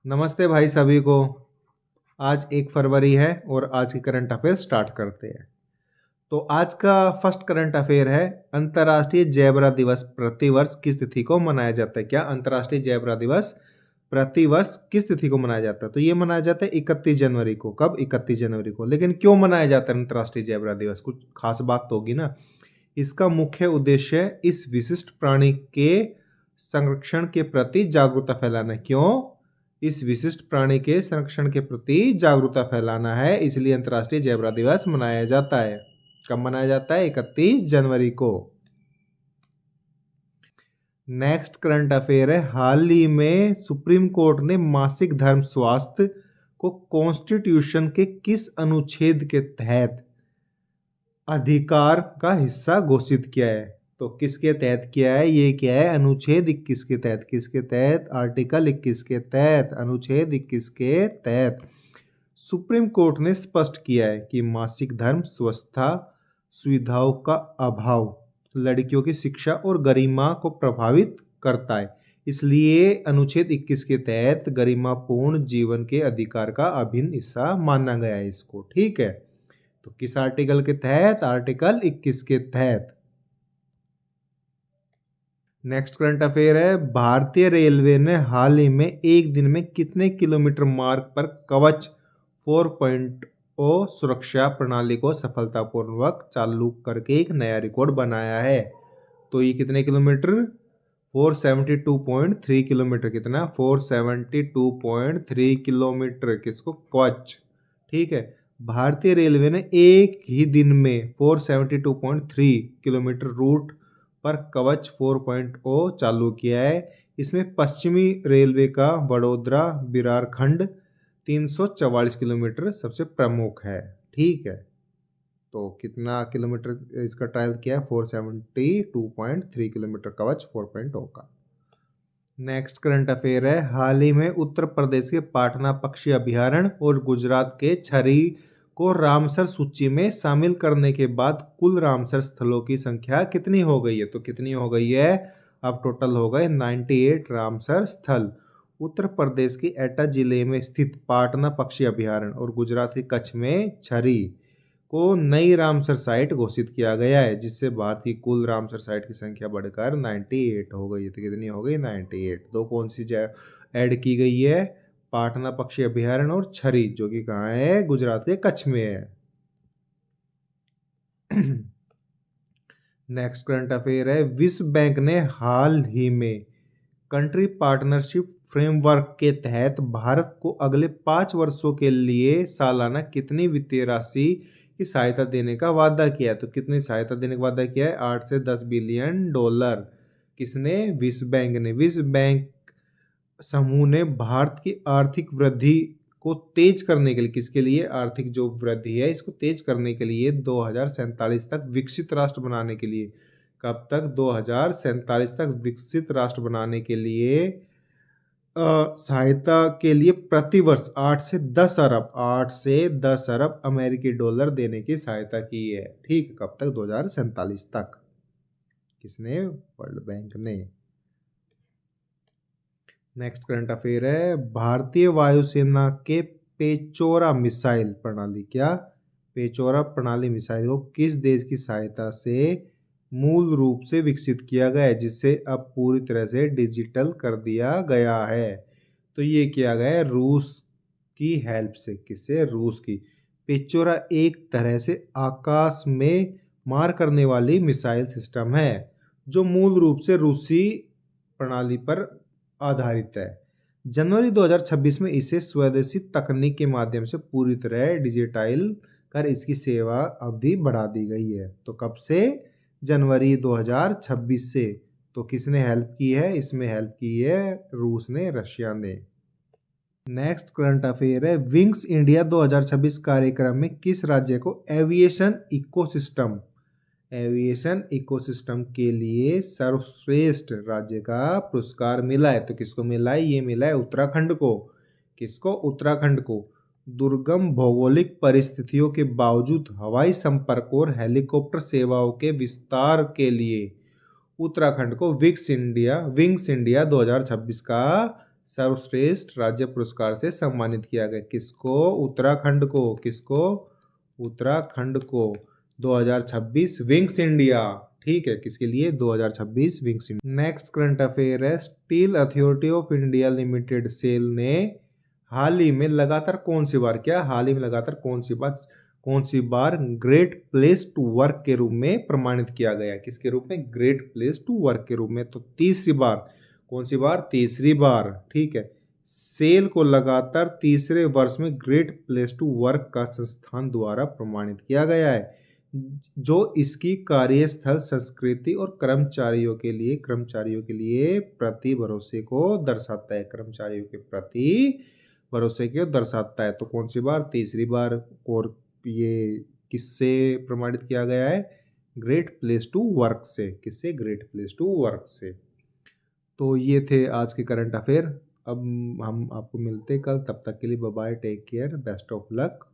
नमस्ते भाई सभी को। आज 1 फरवरी है और आज की करंट अफेयर स्टार्ट करते हैं। तो आज का फर्स्ट करंट अफेयर है, अंतर्राष्ट्रीय जेब्रा दिवस प्रतिवर्ष किस तिथि को मनाया जाता है? क्या अंतर्राष्ट्रीय जेब्रा दिवस प्रतिवर्ष किस तिथि को मनाया जाता है? तो ये मनाया जाता है 31 जनवरी को। कब? 31 जनवरी को। लेकिन क्यों मनाया जाता है अंतर्राष्ट्रीय जेब्रा दिवस? कुछ खास बात तो होगी ना। इसका मुख्य उद्देश्य है इस विशिष्ट प्राणी के संरक्षण के प्रति जागरूकता फैलाना। क्यों? इस विशिष्ट प्राणी के संरक्षण के प्रति जागरूकता फैलाना है, इसलिए अंतर्राष्ट्रीय जेब्रा दिवस मनाया जाता है। कब मनाया जाता है? 31 जनवरी को। नेक्स्ट करंट अफेयर है, हाल ही में सुप्रीम कोर्ट ने मासिक धर्म स्वास्थ्य को कॉन्स्टिट्यूशन के किस अनुच्छेद के तहत अधिकार का हिस्सा घोषित किया है? तो किसके तहत किया है? ये क्या है? अनुच्छेद 21 के तहत। किसके तहत? आर्टिकल 21 के तहत, अनुच्छेद 21 के तहत सुप्रीम कोर्ट ने स्पष्ट किया है कि मासिक धर्म स्वास्थ्य सुविधाओं का अभाव लड़कियों की शिक्षा और गरिमा को प्रभावित करता है, इसलिए अनुच्छेद 21 के तहत गरिमापूर्ण जीवन के अधिकार का अभिन्न हिस्सा माना गया है इसको। ठीक है, तो किस आर्टिकल के तहत? आर्टिकल 21 के तहत। नेक्स्ट करंट अफेयर है, भारतीय रेलवे ने हाल ही में एक दिन में कितने किलोमीटर मार्ग पर कवच 4.0 सुरक्षा प्रणाली को सफलतापूर्वक चालू करके एक नया रिकॉर्ड बनाया है? तो ये कितने किलोमीटर? 472.3 किलोमीटर। कितना? 472.3 किलोमीटर। किसको? कवच। ठीक है, भारतीय रेलवे ने एक ही दिन में 472.3 किलोमीटर रूट पर कवच 4.0 चालू किया है। इसमें पश्चिमी रेलवे का वडोदरा बिरार खंड 344 किलोमीटर सबसे प्रमुख है। ठीक है, तो कितना किलोमीटर इसका ट्रायल किया है? 472.3 किलोमीटर कवच 4.0 का। नेक्स्ट करंट अफेयर है, हाल ही में उत्तर प्रदेश के पाटना पक्षी अभयारण्य और गुजरात के छरी को रामसर सूची में शामिल करने के बाद कुल रामसर स्थलों की संख्या कितनी हो गई है? तो कितनी हो गई है? अब टोटल हो गए 98 रामसर स्थल। उत्तर प्रदेश के एटा जिले में स्थित पाटना पक्षी अभयारण्य और गुजरात के कच्छ में छरी को नई रामसर साइट घोषित किया गया है, जिससे भारत की कुल रामसर साइट की संख्या बढ़कर 98 हो गई है। तो कितनी हो गई? 98। दो कौन सी ऐड की गई है? पाटना पक्षी अभयारण्य और छरी, जो कि कहाँ है? गुजरात के कच्छ में है। नेक्स्ट करंट अफेयर है, विश्व बैंक ने हाल ही में कंट्री पार्टनरशिप फ्रेमवर्क के तहत भारत को अगले 5 वर्षों के लिए सालाना कितनी वित्तीय राशि की सहायता देने का वादा किया है? तो कितनी सहायता देने का वादा किया है? 8 से 10 बिलियन डॉलर। किसने? विश्व बैंक ने। विश्व बैंक समूह ने भारत की आर्थिक वृद्धि को तेज करने के लिए, किसके लिए? आर्थिक जो वृद्धि है इसको तेज करने के लिए 2047 तक विकसित राष्ट्र बनाने के लिए, कब तक? 2047 तक विकसित राष्ट्र बनाने के लिए सहायता के लिए प्रतिवर्ष 8 से 10 अरब अमेरिकी डॉलर देने की सहायता की है। ठीक, कब तक? 2047 तक। किसने? वर्ल्ड बैंक ने। नेक्स्ट करंट अफेयर है, भारतीय वायुसेना के पेचोरा मिसाइल प्रणाली, क्या? पेचोरा प्रणाली मिसाइल को किस देश की सहायता से मूल रूप से विकसित किया गया है, जिससे अब पूरी तरह से डिजिटल कर दिया गया है? तो ये किया गया है रूस की हेल्प से। किससे? रूस की। पेचोरा एक तरह से आकाश में मार करने वाली मिसाइल सिस्टम है, जो मूल रूप से रूसी प्रणाली पर आधारित है। जनवरी 2026 में इसे स्वदेशी तकनीक के माध्यम से पूरी तरह डिजिटाइल कर इसकी सेवा अवधि बढ़ा दी गई है। तो कब से? जनवरी 2026 से। तो किसने हेल्प की है? इसमें हेल्प की है रूस ने, रशिया ने। नेक्स्ट करंट अफेयर है, विंग्स इंडिया 2026 कार्यक्रम में किस राज्य को एविएशन इकोसिस्टम के लिए सर्वश्रेष्ठ राज्य का पुरस्कार मिला है? तो किसको मिला है? ये मिला है उत्तराखंड को। किसको? उत्तराखंड को। दुर्गम भौगोलिक परिस्थितियों के बावजूद हवाई संपर्क और हेलीकॉप्टर सेवाओं के विस्तार के लिए उत्तराखंड को विंग्स इंडिया 2026 का सर्वश्रेष्ठ राज्य पुरस्कार से सम्मानित किया गया। किसको? उत्तराखंड को। किसको? उत्तराखंड को। 2026 विंग्स इंडिया। ठीक है, किसके लिए? 2026 wings India. Next current affair है, steel authority of India limited SAIL ने हाल ही में लगातार कौन सी बार क्या? हाल ही में लगातार कौन सी बार ग्रेट प्लेस टू वर्क के रूप में प्रमाणित किया गया? किसके रूप में? ग्रेट प्लेस टू वर्क के रूप में। तो तीसरी बार। कौन सी बार? तीसरी बार। ठीक है, सेल को लगातार तीसरे वर्ष में ग्रेट प्लेस टू वर्क का संस्थान द्वारा प्रमाणित किया गया है, जो इसकी कार्यस्थल संस्कृति और कर्मचारियों के लिए प्रति भरोसे को दर्शाता है। कर्मचारियों के प्रति भरोसे को दर्शाता है। तो कौन सी बार? तीसरी बार। और ये किससे प्रमाणित किया गया है? ग्रेट प्लेस टू वर्क से। किससे? ग्रेट प्लेस टू वर्क से। तो ये थे आज के करंट अफेयर। अब हम आपको मिलते कल, तब तक के लिए bye bye, take care, best of luck.